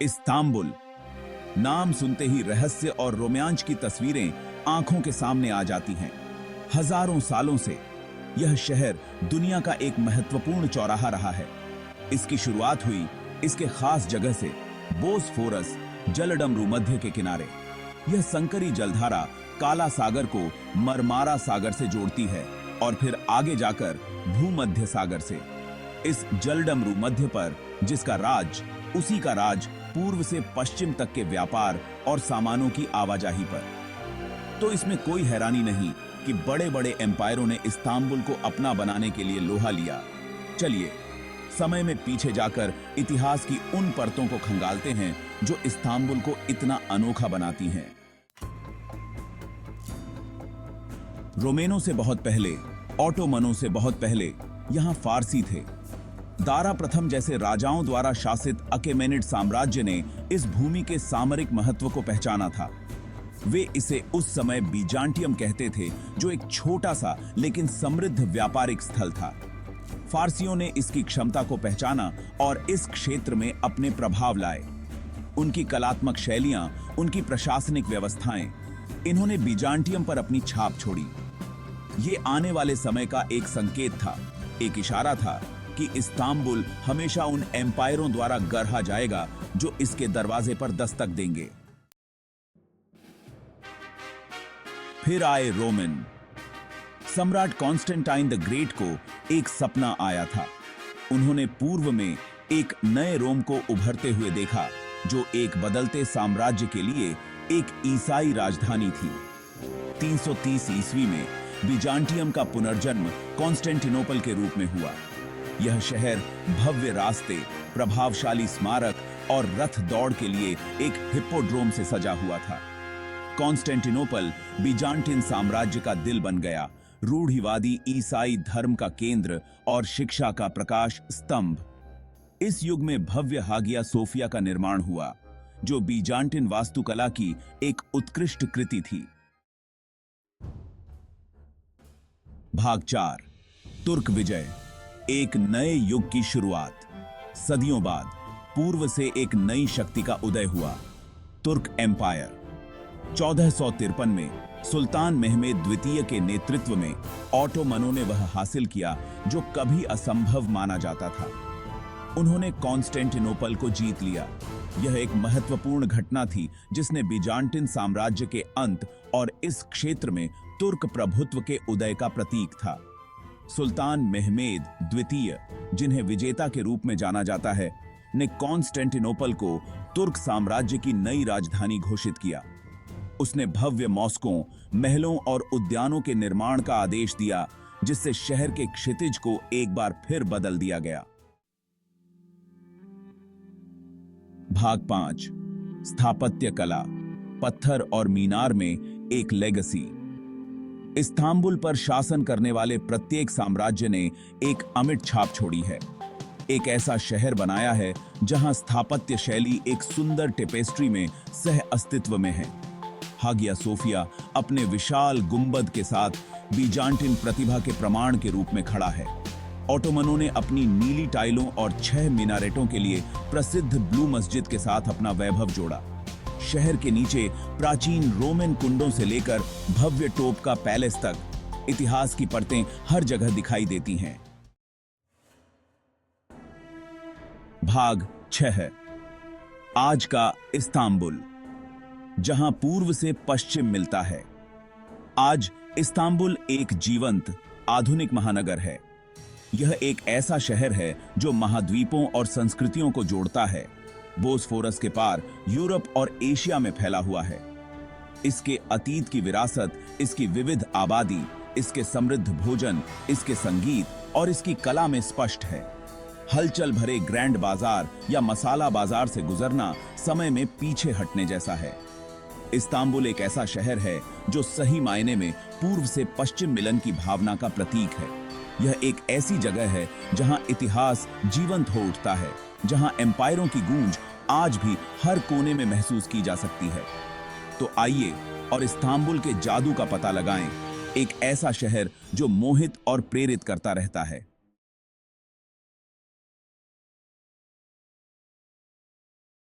Istanbul. नाम सुनते ही रहस्य और रोमांच की तस्वीरें आंखों के सामने आ जाती हैं। हजारों सालों से यह शहर दुनिया का एक महत्वपूर्ण चौराहा रहा है। इसकी शुरुआत हुई इसके खास जगह से, बोसफोरस जलडम भूमध्य के किनारे। यह संकरी जलधारा काला सागर को मरमारा सागर से जोड़ती है और फिर आगे जाकर भूमध्य सागर से। इस जलडमरू मध्य पर जिसका राज, उसी का राज पूर्व से पश्चिम तक के व्यापार और सामानों की आवाजाही पर। तो इसमें कोई हैरानी नहीं कि बड़े बड़े एम्पायरों ने इस्तांबुल को अपना बनाने के लिए लोहा लिया। चलिए समय में पीछे जाकर इतिहास की उन परतों को खंगालते हैं जो इस्तांबुल को इतना अनोखा बनाती हैं। रोमेनों से बहुत पहले, ऑटोमनों से बहुत पहले यहां फारसी थे। दारा प्रथम जैसे राजाओं द्वारा शासित अकेमेनिड साम्राज्य ने इस भूमि के सामरिक महत्व को पहचाना था। वे इसे उस समय बीजांटियम कहते थे, जो एक छोटा सा लेकिन समृद्ध व्यापारिक स्थल था। फारसियों ने इसकी क्षमता को पहचाना और इस क्षेत्र में अपने प्रभाव लाए। उनकी कलात्मक शैलियां, उनकी प्रशासनिक व्यवस्थाएं, इन्होंने बीजांटियम पर अपनी छाप छोड़ी। ये आने वाले समय का एक संकेत था, एक इशारा था कि इस्तांबुल हमेशा उन एम्पायरों द्वारा गढ़ा जाएगा जो इसके दरवाजे पर दस्तक देंगे। फिर आए रोमन। सम्राट कॉन्स्टेंटाइन द ग्रेट को एक सपना आया था। उन्होंने पूर्व में एक नए रोम को उभरते हुए देखा, जो एक बदलते साम्राज्य के लिए एक ईसाई राजधानी थी। 330 ईस्वी में बीजांटियम का पुनर्जन्म कॉन्स्टेंटिनोपल के रूप में हुआ। यह शहर भव्य रास्ते, प्रभावशाली स्मारक और रथ दौड़ के लिए एक हिप्पोड्रोम से सजा हुआ था। कॉन्स्टेंटिनोपल बीजांटिन साम्राज्य का दिल बन गया, रूढ़िवादी ईसाई धर्म का केंद्र और शिक्षा का प्रकाश स्तंभ। इस युग में भव्य हागिया सोफिया का निर्माण हुआ, जो बीजांटिन वास्तुकला की एक उत्कृष्ट कृति थी। भाग 4, तुर्क विजय, एक नए युग की शुरुआत। सदियों बाद पूर्व से एक नई शक्ति का उदय हुआ, तुर्क एम्पायर। 1453 में सुल्तान मेहमेद द्वितीय के नेतृत्व में ऑटोमनों ने वह हासिल किया जो कभी असंभव माना जाता था। उन्होंने कॉन्स्टेंटिनोपल को जीत लिया। यह एक महत्वपूर्ण घटना थी जिसने बीजांटिन साम्राज्य के अंत और इस क्षेत्र में तुर्क प्रभुत्व के उदय का प्रतीक था। सुल्तान मेहमेद द्वितीय, जिन्हें विजेता के रूप में जाना जाता है, ने कॉन्स्टेंटिनोपल को तुर्क साम्राज्य की नई राजधानी घोषित किया। उसने भव्य मॉस्कों, महलों और उद्यानों के निर्माण का आदेश दिया, जिससे शहर के क्षितिज को एक बार फिर बदल दिया गया। भाग 5, स्थापत्य कला, पत्थर और मीनार में एक लेगेसी। इस्तांबुल पर शासन करने वाले प्रत्येक साम्राज्य ने एक अमिट छाप छोड़ी है। एक ऐसा शहर बनाया है जहां स्थापत्य शैली एक सुंदर टेपेस्ट्री में सह अस्तित्व में है। हागिया सोफिया अपने विशाल गुंबद के साथ बीजांटिन प्रतिभा के प्रमाण के रूप में खड़ा है। ऑटोमनों ने अपनी नीली टाइलों और 6 मीनारेटों के लिए प्रसिद्ध ब्लू मस्जिद के साथ अपना वैभव जोड़ा। शहर के नीचे प्राचीन रोमन कुंडों से लेकर भव्य टोप का पैलेस तक इतिहास की परतें हर जगह दिखाई देती हैं। भाग 6, आज का इस्तांबुल, जहां पूर्व से पश्चिम मिलता है। आज इस्तांबुल एक जीवंत, आधुनिक महानगर है। यह एक ऐसा शहर है जो महाद्वीपों और संस्कृतियों को जोड़ता है। बोसफोरस के पार यूरोप और एशिया में फैला हुआ है। इसके अतीत की विरासत, इसकी विविध आबादी, इसके समृद्ध भोजन, इसके संगीत और इसकी कला में स्पष्ट है। हलचल भरे ग्रैंड बाजार या मसाला बाजार से गुजरना समय में पीछे हटने जैसा है। इस्तांबुल एक ऐसा शहर है जो सही मायने में पूर्व से पश्चिम मिलन की भावना का प्रतीक है। यह एक ऐसी जगह है जहां इतिहास जीवंत हो उठता है, जहां एम्पायरों की गूंज आज भी हर कोने में महसूस की जा सकती है। तो आइए और इस्तांबुल के जादू का पता लगाएं, एक ऐसा शहर जो मोहित और प्रेरित करता रहता है।